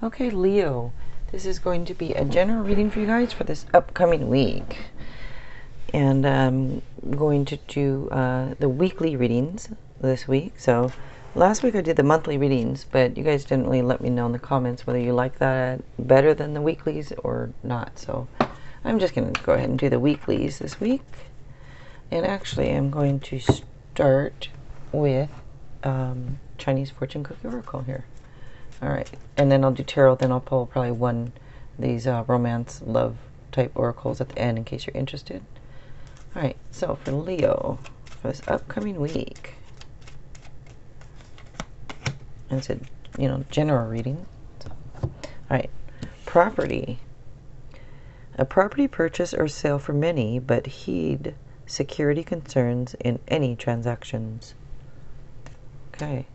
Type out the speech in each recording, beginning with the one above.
Okay, Leo, this is going to be a general reading for you guys for this upcoming week. And I'm going to do the weekly readings this week. So last week I did the monthly readings, but you guys didn't really let me know in the comments whether you like that better than the weeklies or not. So I'm just going to go ahead and do the weeklies this week. And actually I'm going to start with Chinese Fortune Cookie Oracle here. Alright, and then I'll do tarot, then I'll pull probably one of these romance, love type oracles at the end in case you're interested. Alright, so for Leo, for this upcoming week, and it's a, general reading. So, alright, property. A property purchase or sale for many, but heed security concerns in any transactions. Okay.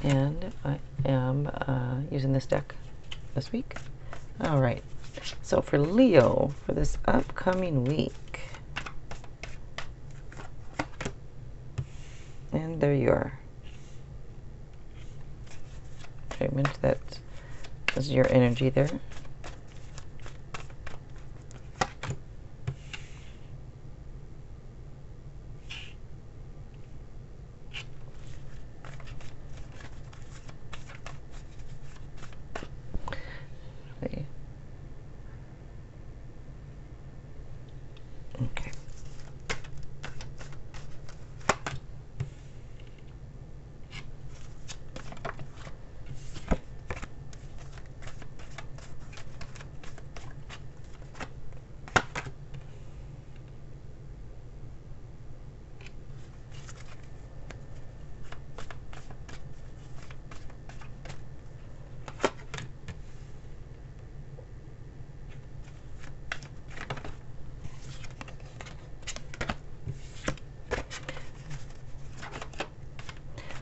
And I am using this deck this week. Alright, so for Leo, for this upcoming week, and there you are. Treatment, that is your energy there. Okay.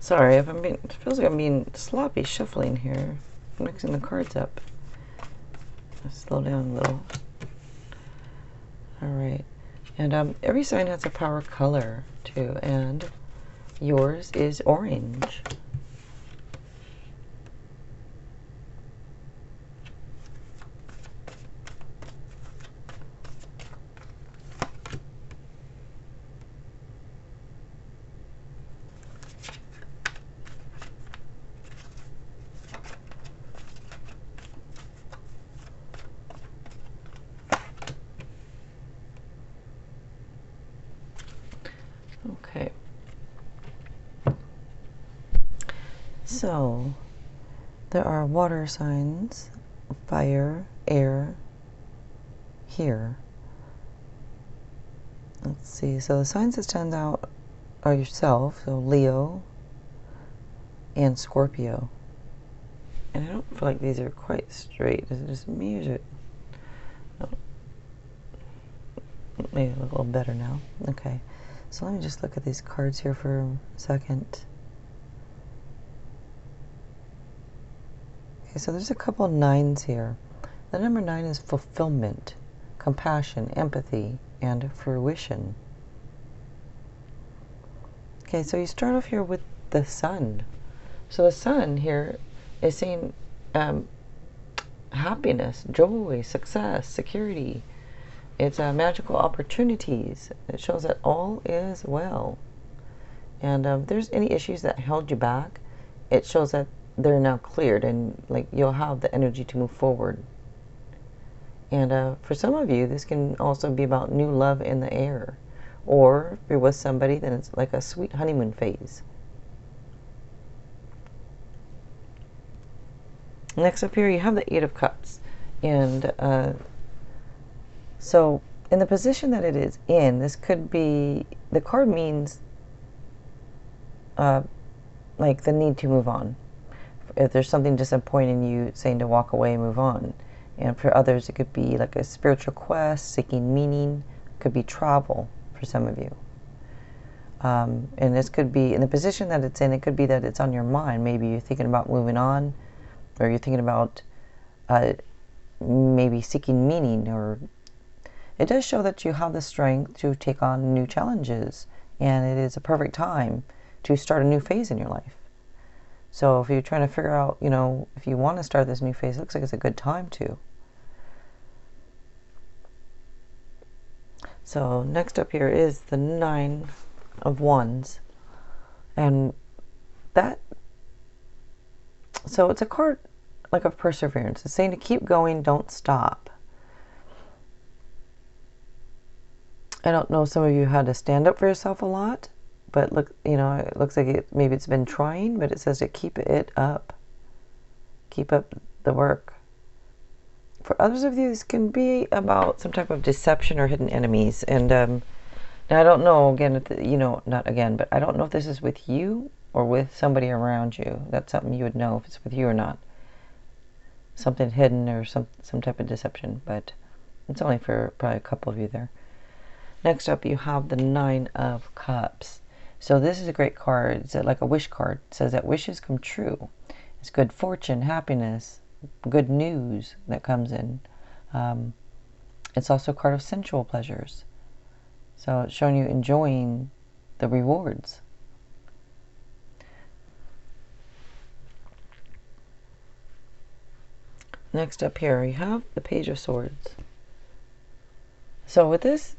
Sorry if it feels like I'm being sloppy shuffling here, mixing the cards up. I'll slow down a little. Alright, and every sign has a power color too, and yours is orange. Okay. So, there are water signs, fire, air, here. Let's see, so the signs that stand out are yourself, so Leo and Scorpio. And I don't feel like these are quite straight. Is it just me or is it? Oh. Maybe look a little better now. Okay. So let me just look at these cards here for a second. Okay, so there's a couple 9s here. The number 9 is fulfillment, compassion, empathy, and fruition. Okay, so you start off here with the sun. So the sun here is saying happiness, joy, success, security. It's magical opportunities. It shows that all is well. And if there's any issues that held you back, it shows that they're now cleared and like you'll have the energy to move forward. And for some of you, this can also be about new love in the air. Or if you're with somebody, then it's like a sweet honeymoon phase. Next up here, you have the 8 of Cups. And so in the position that it is in, this could be, the card means like the need to move on. If there's something disappointing you, saying to walk away, move on. And for others, it could be like a spiritual quest, seeking meaning. It could be travel for some of you. And this could be, in the position that it's in, it could be that it's on your mind. Maybe you're thinking about moving on, or you're thinking about maybe seeking meaning, or it does show that you have the strength to take on new challenges, and it is a perfect time to start a new phase in your life. So if you're trying to figure out, you know, if you want to start this new phase, it looks like it's a good time to. So next up here is the 9 of Wands. And that, so it's a card like of perseverance. It's saying to keep going, don't stop. I don't know, some of you had to stand up for yourself a lot, but look, you know, it looks like maybe it's been trying, but it says to keep it up. Keep up the work. For others of you, this can be about some type of deception or hidden enemies. And now I don't know, again, you know, not again, but I don't know if this is with you or with somebody around you. That's something you would know if it's with you or not. Something hidden or some type of deception, but it's only for probably a couple of you there. Next up, you have the 9 of Cups. So this is a great card. It's like a wish card. It says that wishes come true. It's good fortune, happiness, good news that comes in. It's also a card of sensual pleasures. So it's showing you enjoying the rewards. Next up here, you have the Page of Swords. So with this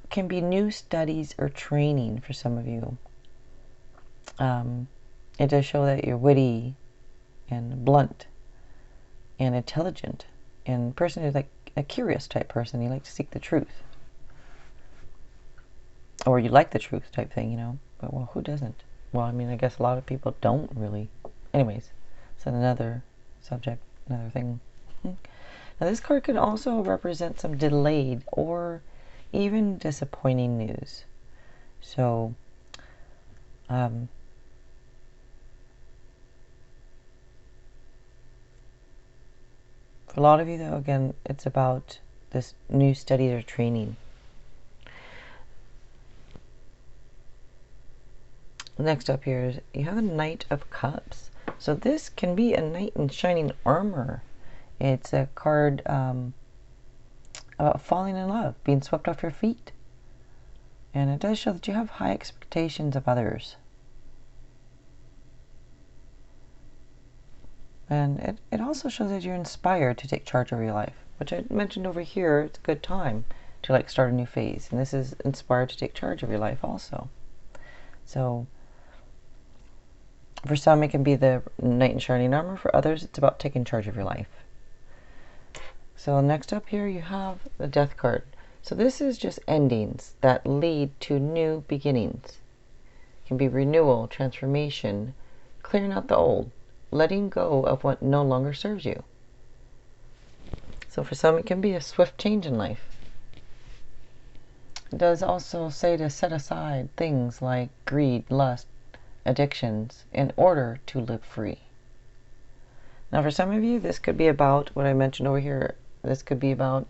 can be new studies or training for some of you. It does show that you're witty and blunt and intelligent and person who's like a curious type person. You like to seek the truth, or you like the truth type thing, you know. But well, who doesn't? Well, I mean, I guess a lot of people don't really. Anyways, it's another subject, another thing. Now this card could also represent some delayed or even disappointing news. So for a lot of you, though, again, it's about this new studies or training. Next up here is you have a Knight of Cups. So this can be a knight in shining armor. It's a card about falling in love, being swept off your feet. And it does show that you have high expectations of others. And it also shows that you're inspired to take charge of your life, which I mentioned over here. It's a good time to like start a new phase. And this is inspired to take charge of your life also. So for some, it can be the knight in shining armor. For others, it's about taking charge of your life. So next up here, you have the Death card. So this is just endings that lead to new beginnings. It can be renewal, transformation, clearing out the old, letting go of what no longer serves you. So for some, it can be a swift change in life. It does also say to set aside things like greed, lust, addictions in order to live free. Now for some of you, this could be about what I mentioned over here. This could be about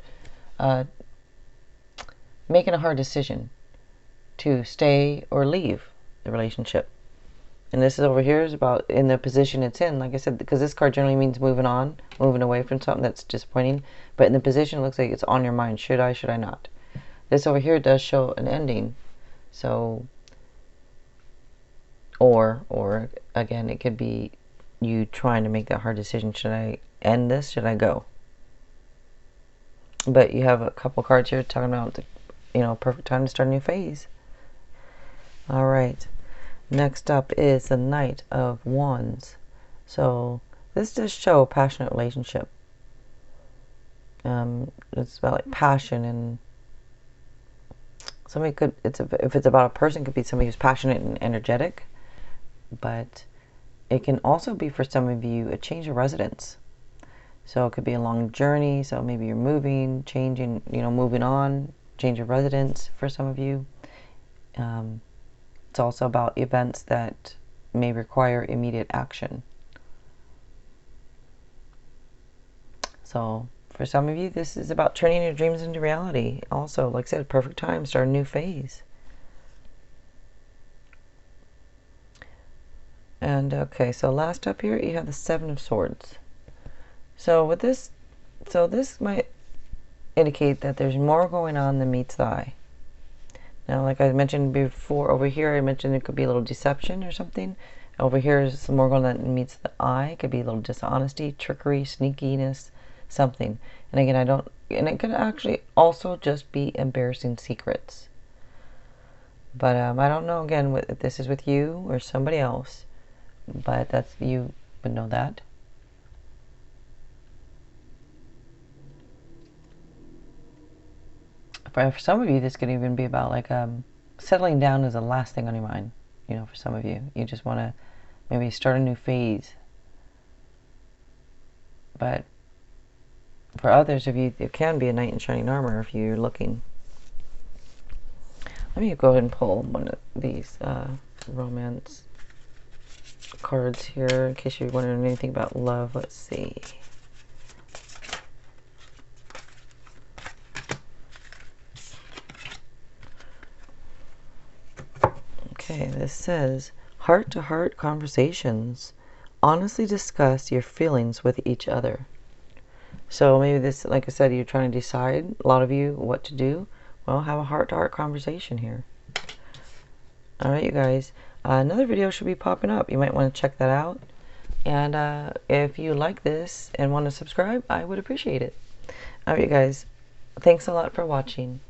making a hard decision to stay or leave the relationship. And this is over here is about in the position it's in. Like I said, because this card generally means moving on, moving away from something that's disappointing. But in the position, it looks like it's on your mind. Should I, should I not? This over here does show an ending. So, or again, it could be you trying to make that hard decision. Should I end this? Should I go? But you have a couple cards here talking about, you know, perfect time to start a new phase. All right. Next up is the Knight of Wands. So this does show a passionate relationship. It's about like passion, and somebody could, if it's about a person, it could be somebody who's passionate and energetic. But it can also be for some of you a change of residence. So it could be a long journey. So maybe you're moving, changing, you know, moving on, change of residence for some of you. It's also about events that may require immediate action. So for some of you, this is about turning your dreams into reality. Also, like I said, perfect time, start a new phase. And okay, so last up here, you have the 7 of Swords. So with this, this might indicate that there's more going on than meets the eye. Now, like I mentioned before, over here I mentioned it could be a little deception or something. Over here is some more going that meets the eye. It could be a little dishonesty, trickery, sneakiness, something. And again, and it could actually also just be embarrassing secrets. But I don't know, again, if this is with you or somebody else. But you would know that. For some of you, this could even be about like settling down is the last thing on your mind. You know, for some of you, you just want to maybe start a new phase. But for others of you, it can be a knight in shining armor if you're looking. Let me go ahead and pull one of these romance cards here in case you're wondering anything about love. Let's see. Okay, this says heart-to-heart conversations. Honestly discuss your feelings with each other. So maybe this, like I said, you're trying to decide, a lot of you, what to do. Well, have a heart-to-heart conversation here. Alright, you guys. Another video should be popping up. You might want to check that out. And if you like this and want to subscribe, I would appreciate it. Alright, you guys. Thanks a lot for watching.